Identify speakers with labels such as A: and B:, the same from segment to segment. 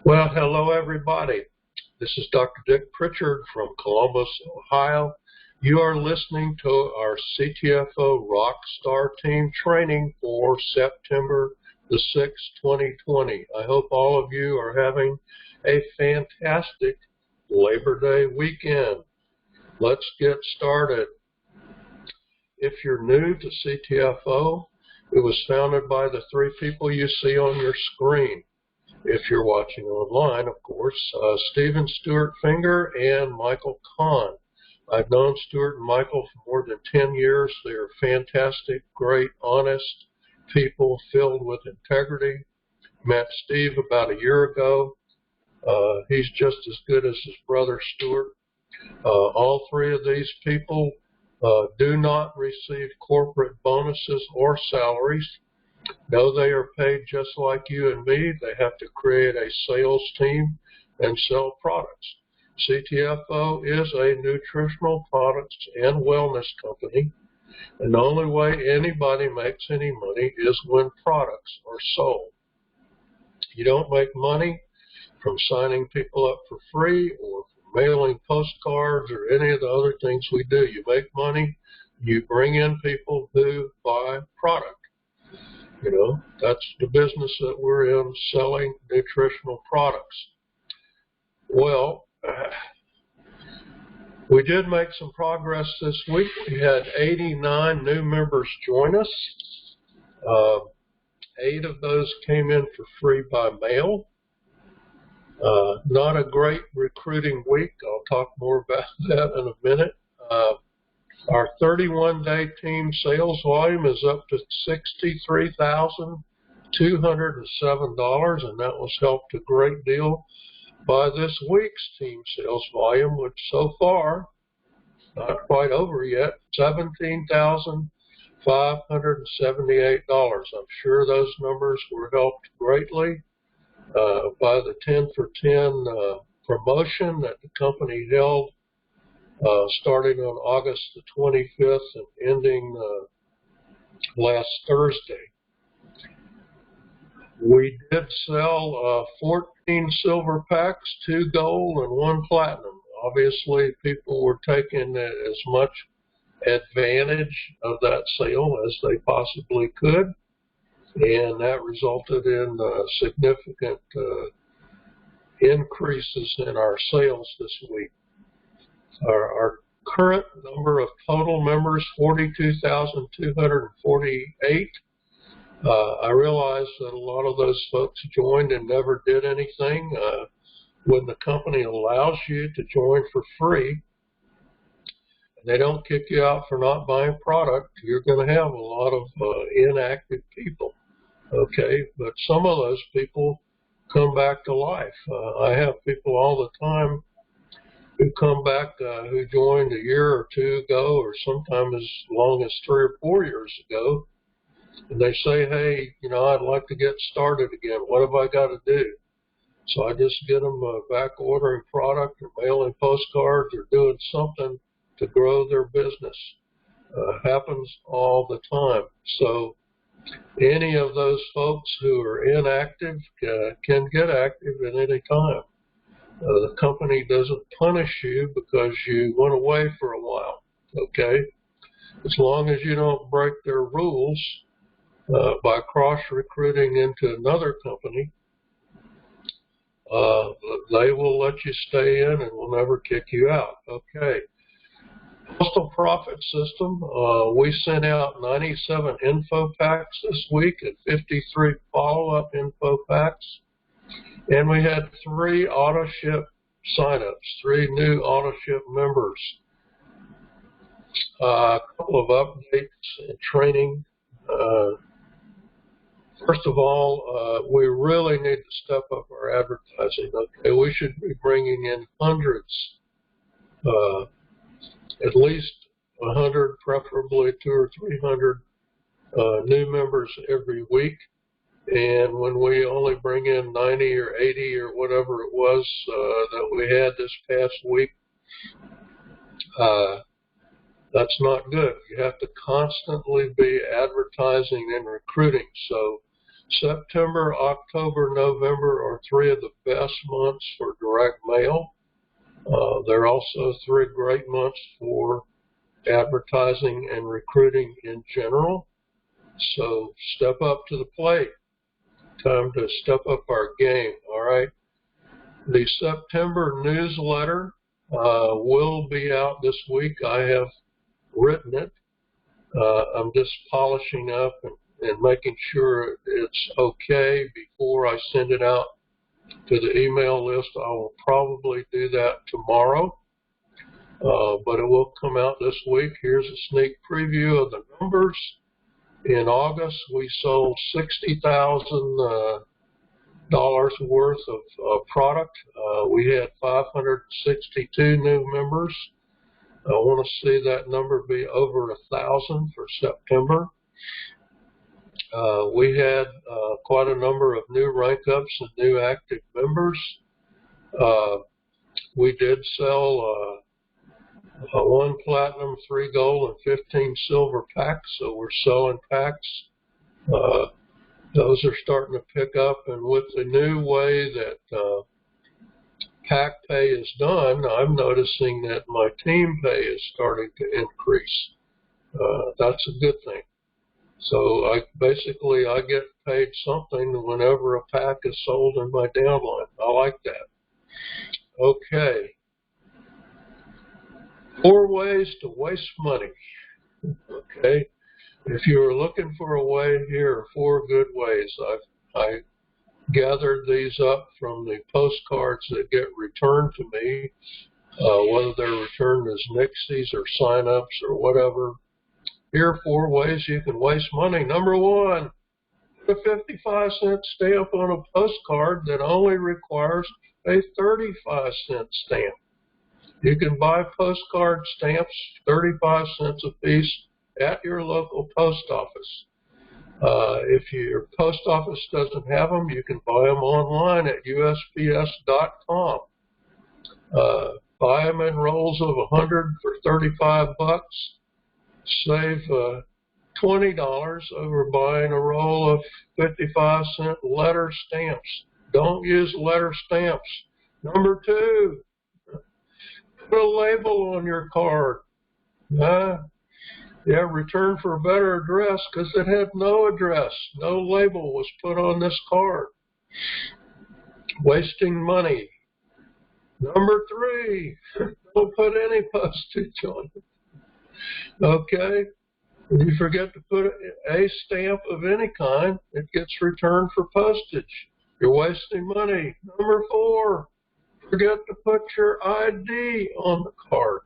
A: Well, hello everybody. This is Dr. Dick Pritchard from Columbus, Ohio. You are listening to our CTFO Rockstar Team training for September the 6th, 2020. I hope all of you are having a fantastic Labor Day weekend. Let's get started. If you're new to CTFO, it was founded by the three people you see on your screen. If you're watching online, of course, Stephen Stewart Finger and Michael Kahn. I've known Stewart and Michael for more than 10 years. They're fantastic, great, honest people filled with integrity. Met Steve about a year ago. He's just as good as his brother Stewart. All three of these people do not receive corporate bonuses or salaries. No, they are paid just like you and me. They have to create a sales team and sell products. CTFO is a nutritional products and wellness company, and the only way anybody makes any money is when products are sold. You don't make money from signing people up for free or from mailing postcards or any of the other things we do. You make money, you bring in people who buy product. You know, that's the business that we're in, selling nutritional products. Well, we did make some progress this week. We had 89 new members join us. 8 of those came in for free by mail. Not a great recruiting week. I'll talk more about that in a minute. Our 31-day team sales volume is up to $63,207, and that was helped a great deal by this week's team sales volume, which so far, not quite over yet, $17,578. I'm sure those numbers were helped greatly by the 10 for 10 promotion that the company held starting on August the 25th and ending last Thursday. We did sell 14 silver packs, 2 gold, and 1 platinum. Obviously, people were taking as much advantage of that sale as they possibly could, and that resulted in significant increases in our sales this week. Our current number of total members, 42,248. I realize that a lot of those folks joined and never did anything. When the company allows you to join for free, they don't kick you out for not buying product, you're going to have a lot of inactive people, okay? But some of those people come back to life. I have people all the time who come back, who joined a year or 2 ago, or sometimes as long as 3 or 4 years ago, and they say, hey, you know, I'd like to get started again. What have I got to do? So I just get them back ordering product or mailing postcards or doing something to grow their business. Happens all the time. So any of those folks who are inactive can get active at any time. The company doesn't punish you because you went away for a while, okay? As long as you don't break their rules by cross-recruiting into another company, they will let you stay in and will never kick you out, okay? Postal Profit System, we sent out 97 info packs this week and 53 follow-up info packs. And we had 3 auto ship signups, 3 new auto ship members. A couple of updates and training. First of all, we really need to step up our advertising. Okay, we should be bringing in hundreds, at least 100, preferably 200 or 300 new members every week. And when we only bring in 90 or 80 or whatever it was that we had this past week, that's not good. You have to constantly be advertising and recruiting. So September, October, November are 3 of the best months for direct mail. They're also 3 great months for advertising and recruiting in general. So step up to the plate. Time to step up our game, all right? The September newsletter will be out this week. I have written it. I'm just polishing up and making sure it's okay before I send it out to the email list. I will probably do that tomorrow, but it will come out this week. Here's a sneak preview of the numbers. In August, we sold $60,000 worth of product. We had 562 new members. I want to see that number be over 1,000 for September. We had quite a number of new rank-ups and new active members. We did sell 1 platinum, 3 gold, and 15 silver packs, so we're selling packs. Those are starting to pick up, and with the new way that pack pay is done, I'm noticing that my team pay is starting to increase. That's a good thing. So I get paid something whenever a pack is sold in my downline. I like that. Okay. 4 ways to waste money. Okay. If you are looking for a way, here are 4 good ways. I gathered these up from the postcards that get returned to me, whether they're returned as nixies or sign-ups or whatever. Here are 4 ways you can waste money. Number 1, put a 55-cent stamp on a postcard that only requires a 35-cent stamp. You can buy postcard stamps, 35 cents a piece, at your local post office. If your post office doesn't have them, you can buy them online at USPS.com. Buy them in rolls of 100 for 35 bucks. Save $20 over buying a roll of 55-cent letter stamps. Don't use letter stamps. Number 2, put a label on your card. Return for a better address, because it had no address. No label was put on this card. Wasting money. Number 3, don't put any postage on it. Okay? If you forget to put a stamp of any kind, it gets returned for postage. You're wasting money. Number 4, forget to put your ID on the card.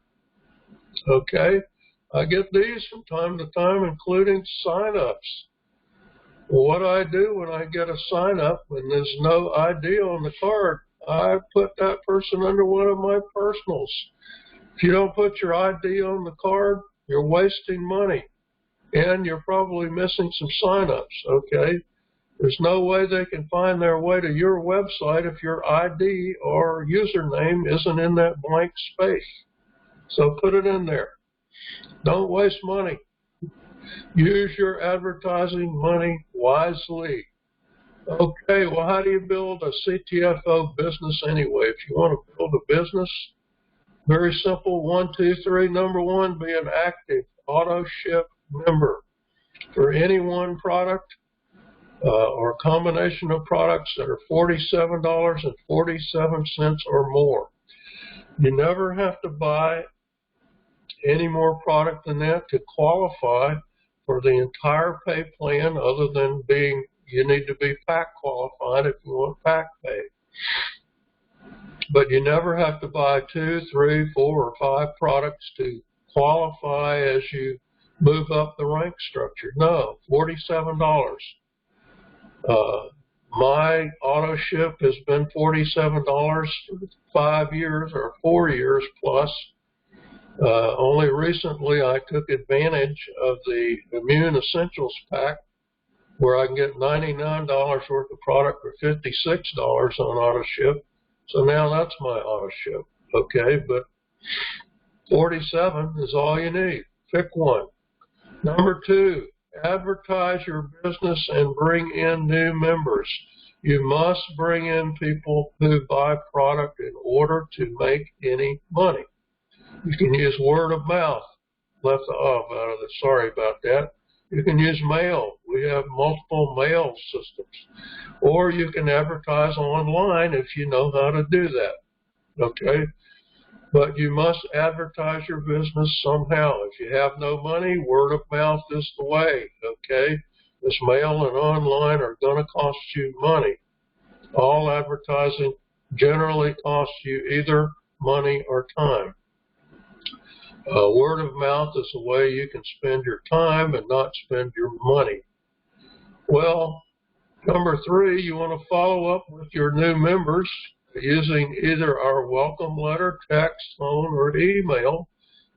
A: Okay? I get these from time to time, including sign-ups. What I do when I get a sign-up and there's no ID on the card, I put that person under one of my personals. If you don't put your ID on the card, you're wasting money, and you're probably missing some sign-ups, okay? There's no way they can find their way to your website if your ID or username isn't in that blank space. So put it in there. Don't waste money. Use your advertising money wisely. Okay, well, how do you build a CTFO business anyway? If you want to build a business, very simple, 1, 2, 3. Number 1, be an active auto ship member for any one product or a combination of products that are $47.47 or more. You never have to buy any more product than that to qualify for the entire pay plan, other than you need to be pack qualified if you want pack pay. But you never have to buy 2, 3, 4, or 5 products to qualify as you move up the rank structure. No, $47. My auto ship has been $47 for 5 years or 4 years plus. Only recently I took advantage of the Immune Essentials pack, where I can get $99 worth of product for $56 on auto ship. So now that's my auto ship, okay? But 47 is all you need. Pick one. Number 2, advertise your business and bring in new members. You must bring in people who buy product in order to make any money. You can use word of mouth. Left the off out of it. Sorry about that. You can use mail. We have multiple mail systems. Or you can advertise online if you know how to do that. Okay? But you must advertise your business somehow. If you have no money, word of mouth is the way. Okay? This mail and online are going to cost you money. All advertising generally costs you either money or time. Word of mouth is a way you can spend your time and not spend your money. Well, number 3, you want to follow up with your new members using either our welcome letter, text, phone, or email,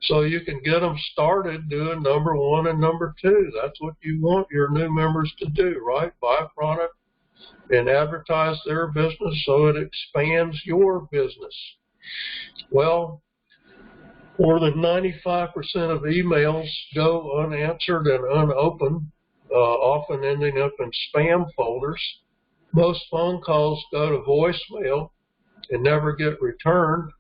A: so you can get them started doing number 1 and number 2. That's what you want your new members to do, right? Buy a product and advertise their business so it expands your business. Well, more than 95% of emails go unanswered and unopened, often ending up in spam folders. Most phone calls go to voicemail and never get returned.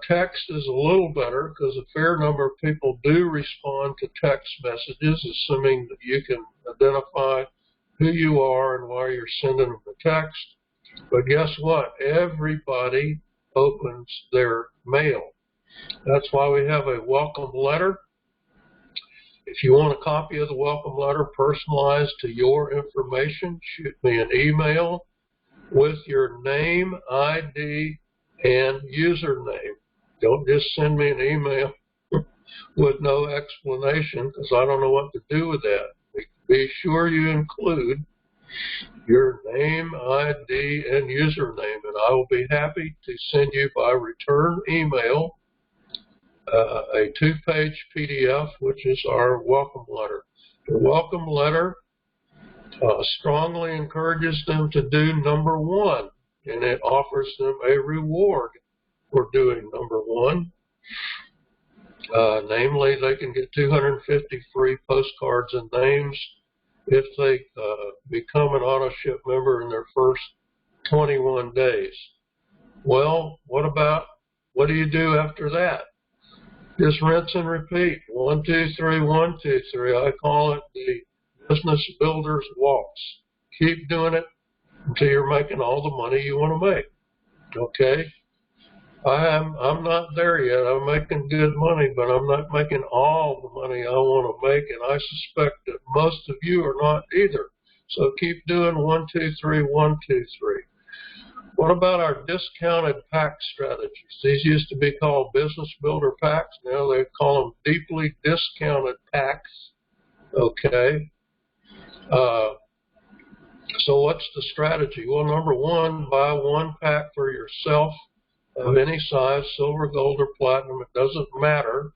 A: Text is a little better because a fair number of people do respond to text messages, assuming that you can identify who you are and why you're sending them the text. But guess what? Everybody opens their mail. That's why we have a welcome letter. If you want a copy of the welcome letter personalized to your information, shoot me an email with your name, ID, and username. Don't just send me an email with no explanation, because I don't know what to do with that. Be sure you include your name, ID, and username, and I will be happy to send you by return email a 2-page PDF, which is our welcome letter. The welcome letter strongly encourages them to do number 1, and it offers them a reward for doing number 1. Namely, they can get 250 free postcards and names if they become an auto-ship member in their first 21 days. Well, what do you do after that? Just rinse and repeat. 1, 2, 3, 1, 2, 3. I call it the business builder's waltz. Keep doing it until you're making all the money you want to make. Okay? I'm not there yet. I'm making good money, but I'm not making all the money I want to make, and I suspect that most of you are not either. So keep doing 1, 2, 3, 1, 2, 3. What about our discounted pack strategies? These used to be called business builder packs. Now they call them deeply discounted packs. Okay. So what's the strategy? Well, number 1, buy 1 pack for yourself of any size, silver, gold, or platinum. It doesn't matter.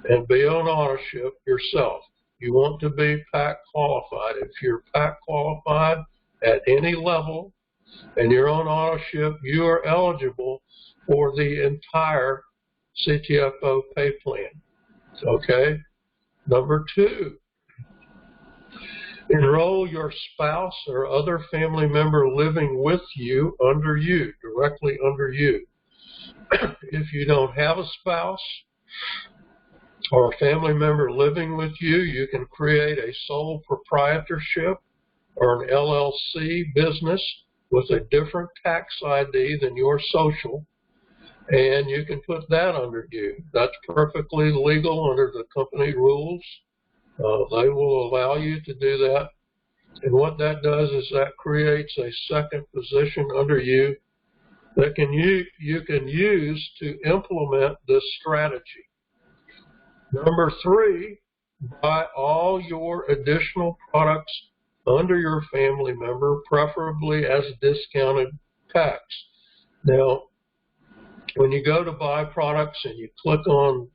A: And be on auto ship yourself. You want to be pack qualified. If you're pack qualified at any level, and you're on auto ship, you are eligible for the entire CTFO pay plan. Okay? Number 2, enroll your spouse or other family member living with you, directly under you. If you don't have a spouse or a family member living with you, you can create a sole proprietorship or an LLC business with a different tax ID than your social, and you can put that under you. That's perfectly legal under the company rules. They will allow you to do that. And what that does is that creates a second position under you that you can use to implement this strategy. Number 3, buy all your additional products under your family member, preferably as discounted packs. Now, when you go to buy products and you click on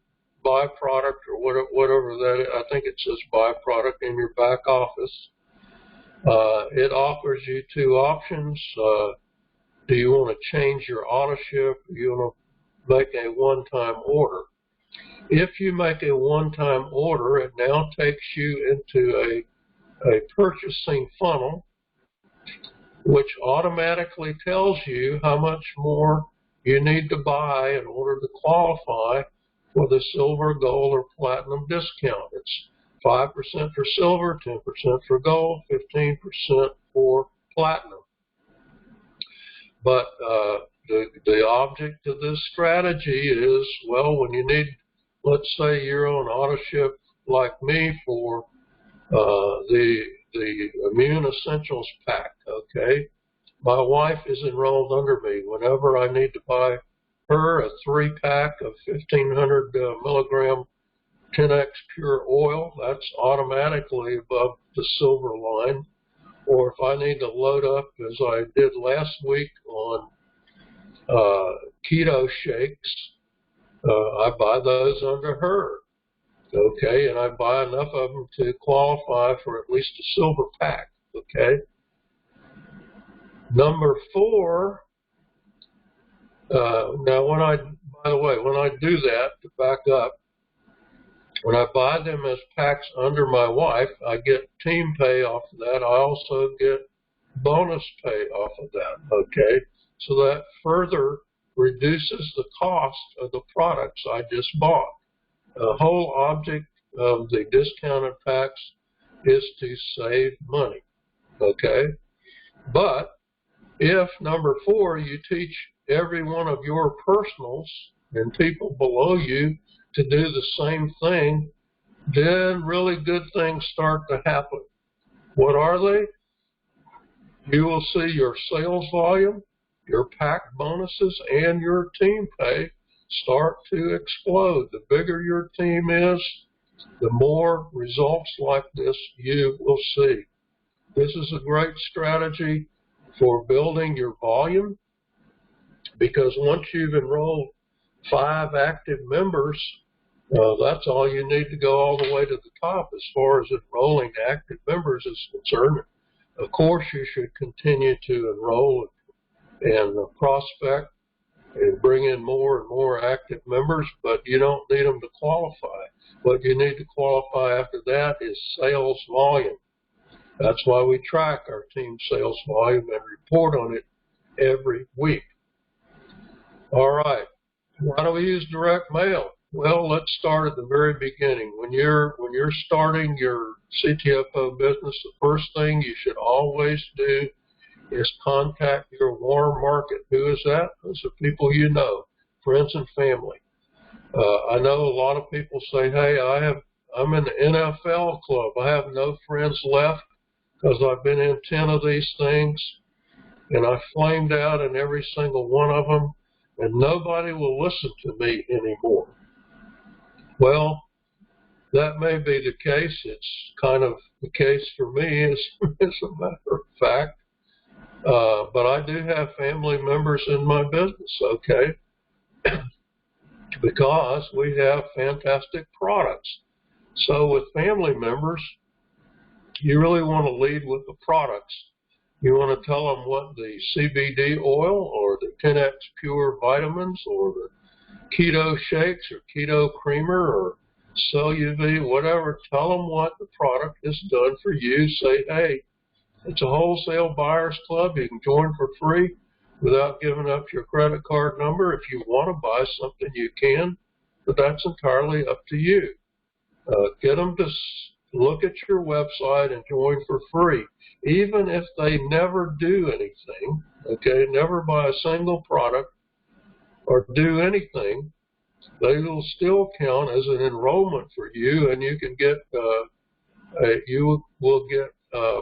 A: buy product or whatever that is, I think it says buy product in your back office, it offers you 2 options. Do you want to change your auto ship? Do you want to make a one-time order? If you make a one-time order, it now takes you into a purchasing funnel, which automatically tells you how much more you need to buy in order to qualify for the silver, gold, or platinum discount. It's 5% for silver, 10% for gold, 15% for platinum. But the object of this strategy is, well, when you need, let's say you're on auto ship like me for the Immune Essentials pack, okay? My wife is enrolled under me. Whenever I need to buy her a 3-pack of 1,500 milligram 10X pure oil, that's automatically above the silver line. Or if I need to load up, as I did last week on keto shakes, I buy those under her, okay? And I buy enough of them to qualify for at least a silver pack, okay? Number 4, now by the way, when I do that, to back up, when I buy them as packs under my wife, I get team pay off of that. I also get bonus pay off of that, okay? So that further reduces the cost of the products I just bought. The whole object of the discounted packs is to save money, okay? But if, number 4, you teach every one of your personals and people below you to do the same thing, then really good things start to happen. What are they? You will see your sales volume, your pack bonuses, and your team pay start to explode. The bigger your team is, the more results like this you will see. This is a great strategy for building your volume, because once you've enrolled 5 active members, that's all you need to go all the way to the top as far as enrolling active members is concerned. Of course, you should continue to enroll and prospect and bring in more and more active members, but you don't need them to qualify. What you need to qualify after that is sales volume. That's why we track our team sales volume and report on it every week. All right, why do we use direct mail? Well, let's start at the very beginning. When you're starting your CTFO business, the first thing you should always do is contact your warm market. Who is that? Those are people you know, friends and family. I know a lot of people say, hey, I'm in the NFL club. I have no friends left because I've been in 10 of these things, and I flamed out in every single one of them, and nobody will listen to me anymore. Well, that may be the case. It's kind of the case for me, as a matter of fact. But I do have family members in my business, okay? Because we have fantastic products. So with family members, you really want to lead with the products. You want to tell them what the CBD oil or the 10X Pure vitamins or the keto shakes or keto creamer or CellUV, whatever. Tell them what the product has done for you. Say, hey, it's a wholesale buyers club. You can join for free without giving up your credit card number. If you want to buy something, you can, but that's entirely up to you. Get them to look at your website and join for free. Even if they never do anything, okay, never buy a single product or do anything, they will still count as an enrollment for you, and you can get you will get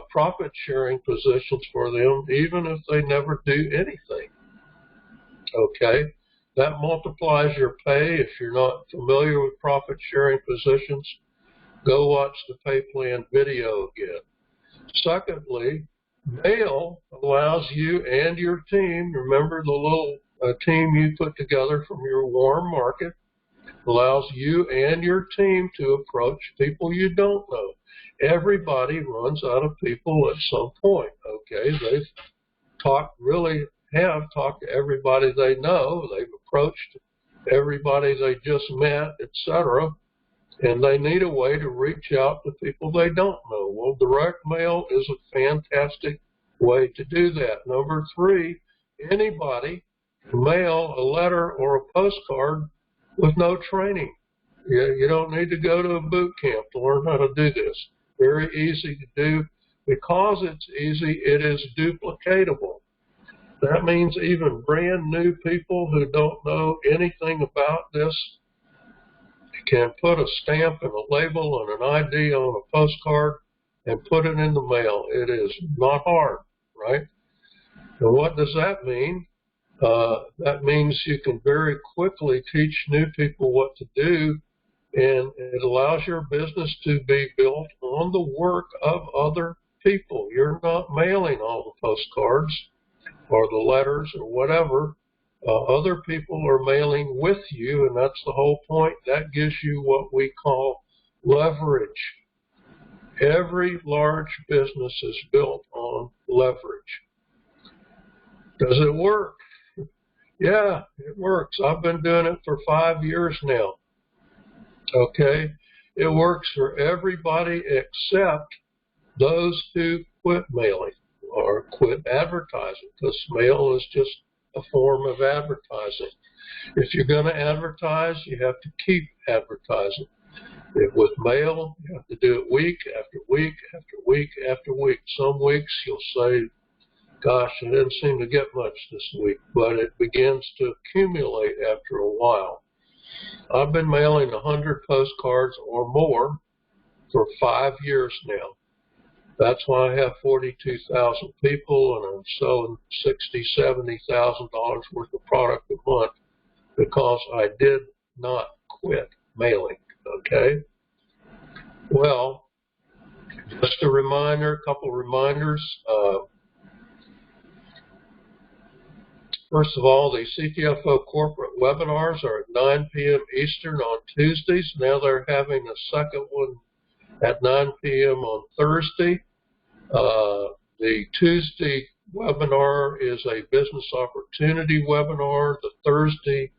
A: profit sharing positions for them even if they never do anything. Okay, that multiplies your pay. If you're not familiar with profit sharing positions, go watch the pay plan video again. Secondly, mail allows you and your team, remember the little team you put together from your warm market, allows you and your team to approach people you don't know. Everybody runs out of people at some point, okay? They've talked to everybody they know. They've approached everybody they just met, etc. And they need a way to reach out to people they don't know. Well, direct mail is a fantastic way to do that. Number 3, anybody can mail a letter or a postcard with no training. You don't need to go to a boot camp to learn how to do this. Very easy to do. Because it's easy, it is duplicatable. That means even brand new people who don't know anything about this can put a stamp and a label and an ID on a postcard and put it in the mail. It is not hard, right? And what does that mean? That means you can very quickly teach new people what to do, and it allows your business to be built on the work of other people. You're not mailing all the postcards or the letters or whatever. Other people are mailing with you, and that's the whole point. That gives you what we call leverage. Every large business is built on leverage. Does it work? Yeah, it works. I've been doing it for 5 years now. Okay? It works for everybody except those who quit mailing or quit advertising, because mail is just a form of advertising. If you're going to advertise, you have to keep advertising. With mail, you have to do it week after week after week after week. Some weeks you'll say, gosh, I didn't seem to get much this week, but it begins to accumulate after a while. I've been mailing 100 postcards or more for 5 years now. That's why I have 42,000 people, and I'm selling $60,000, $70,000 worth of product a month, because I did not quit mailing, okay? Well, just a reminder, a couple reminders. First of all, the CTFO corporate webinars are at 9 p.m. Eastern on Tuesdays. Now they're having a second one at 9 p.m. on Thursday. The Tuesday webinar is a business opportunity webinar. The Thursday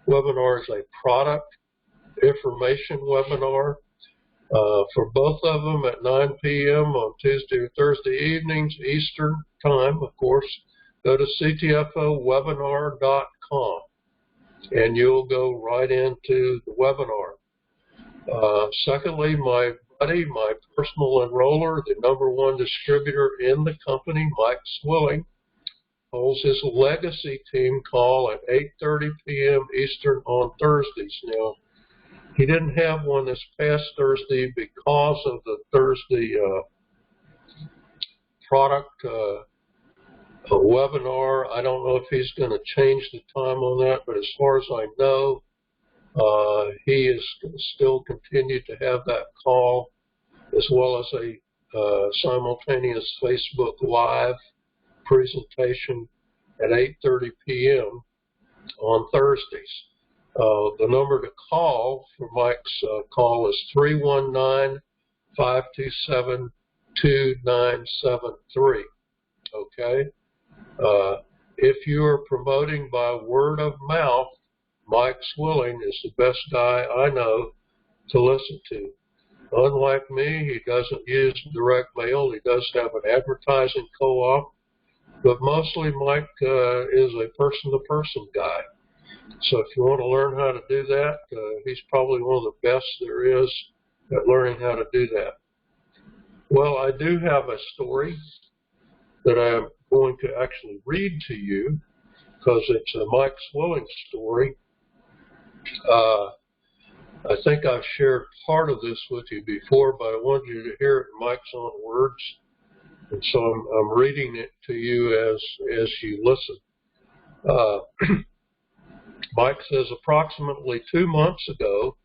A: webinar is a product information webinar. For both of them at 9 p.m. on Tuesday or Thursday evenings, Eastern time, of course, go to ctfowebinar.com and you'll go right into the webinar. Secondly, my buddy, my personal enroller, the #1 distributor in the company, Mike Swilling, holds his legacy team call at 8:30 p.m. Eastern on Thursdays. Now, he didn't have one this past Thursday because of the Thursday product webinar. I don't know if he's going to change the time on that, but as far as I know, he is still continue to have that call, as well as a simultaneous Facebook Live presentation at 8:30 p.m. on Thursdays. The number to call for Mike's call is 319-527-2973. Okay? If you are promoting by word of mouth, Mike Swilling is the best guy I know to listen to. Unlike me, he doesn't use direct mail. He does have an advertising co-op, but mostly Mike is a person-to-person guy. So if you want to learn how to do that, he's probably one of the best there is at learning how to do that. Well, I do have a story that I'm going to actually read to you, because it's a Mike Swilling story. I think I've shared part of this with you before, but I wanted you to hear it in Mike's own words, and so I'm reading it to you as you listen. Mike says, approximately 2 months ago,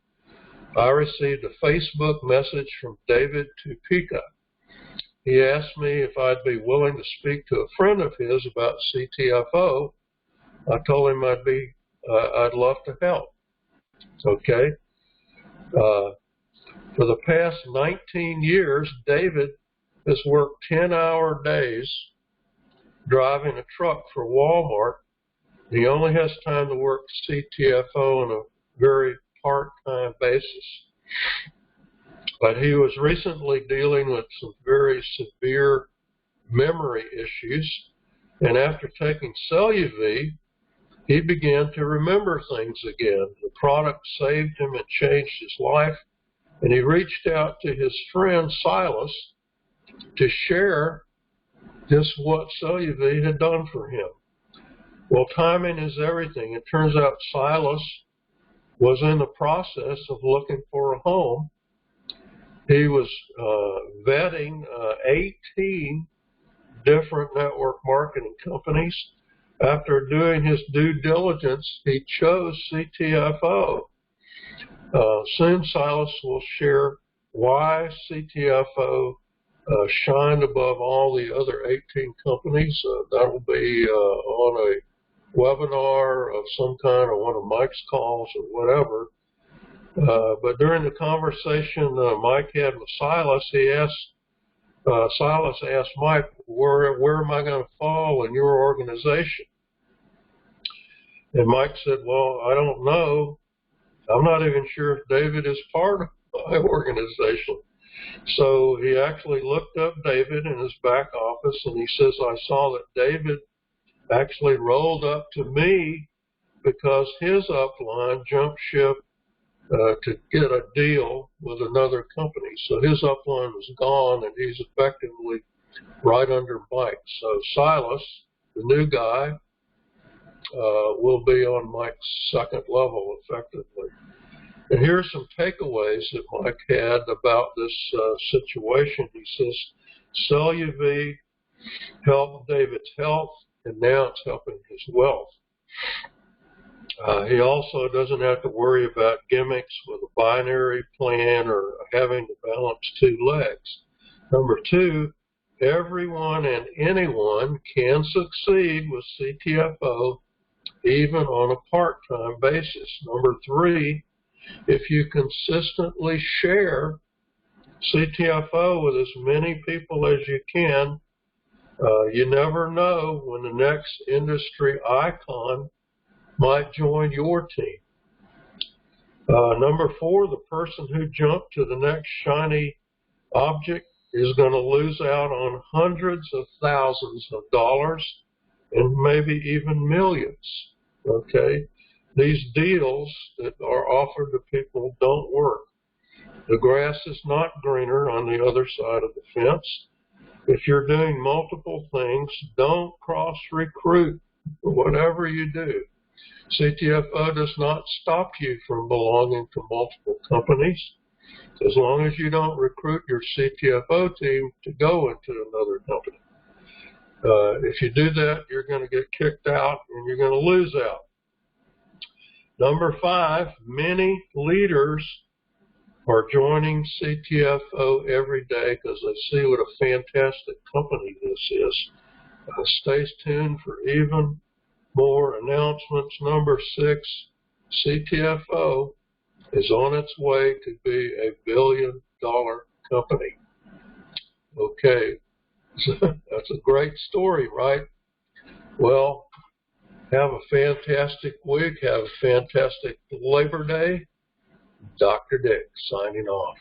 A: I received a Facebook message from David Topeka. He asked me if I'd be willing to speak to a friend of his about CTFO. I told him I'd love to help. Okay. For the past 19 years, David has worked 10-hour days driving a truck for Walmart He only has time to work CTFO on a very part-time basis. But he was recently dealing with some very severe memory issues, and after taking CelluV, he began to remember things again. The product saved him and changed his life, and he reached out to his friend Silas to share just what CelluV had done for him. Well, timing is everything. It turns out Silas was in the process of looking for a home. He was vetting 18 different network marketing companies. After doing his due diligence, he chose CTFO. Soon Silas will share why CTFO shined above all the other 18 companies. That will be on a webinar of some kind or one of Mike's calls or whatever. But during the conversation Mike had with Silas, Silas asked Mike, where am I going to fall in your organization? And Mike said, well, I don't know. I'm not even sure if David is part of my organization. So he actually looked up David in his back office, and he says, I saw that David actually rolled up to me because his upline jumped ship to get a deal with another company. So his upline was gone, and he's effectively right under Mike. So Silas, the new guy, will be on Mike's second level effectively. And here's some takeaways that Mike had about this situation. He says, CelluV helped David's health, and now it's helping his wealth. He also doesn't have to worry about gimmicks with a binary plan or having to balance two legs. Number two, everyone and anyone can succeed with CTFO, even on a part-time basis. Number three, if you consistently share CTFO with as many people as you can, you never know when the next industry icon might join your team. Number four, the person who jumped to the next shiny object is going to lose out on hundreds of thousands of dollars and maybe even millions. Okay? These deals that are offered to people don't work. The grass is not greener on the other side of the fence. If you're doing multiple things, don't cross-recruit, whatever you do. CTFO does not stop you from belonging to multiple companies, as long as you don't recruit your CTFO team to go into another company. If you do that, you're going to get kicked out and you're going to lose out. Number five, many leaders are joining CTFO every day because they see what a fantastic company this is. Stay tuned for even more announcements. Number six, CTFO is on its way to be a billion-dollar company. Okay, so that's a great story, right? Well, have a fantastic week. Have a fantastic Labor Day. Dr. Dick signing off.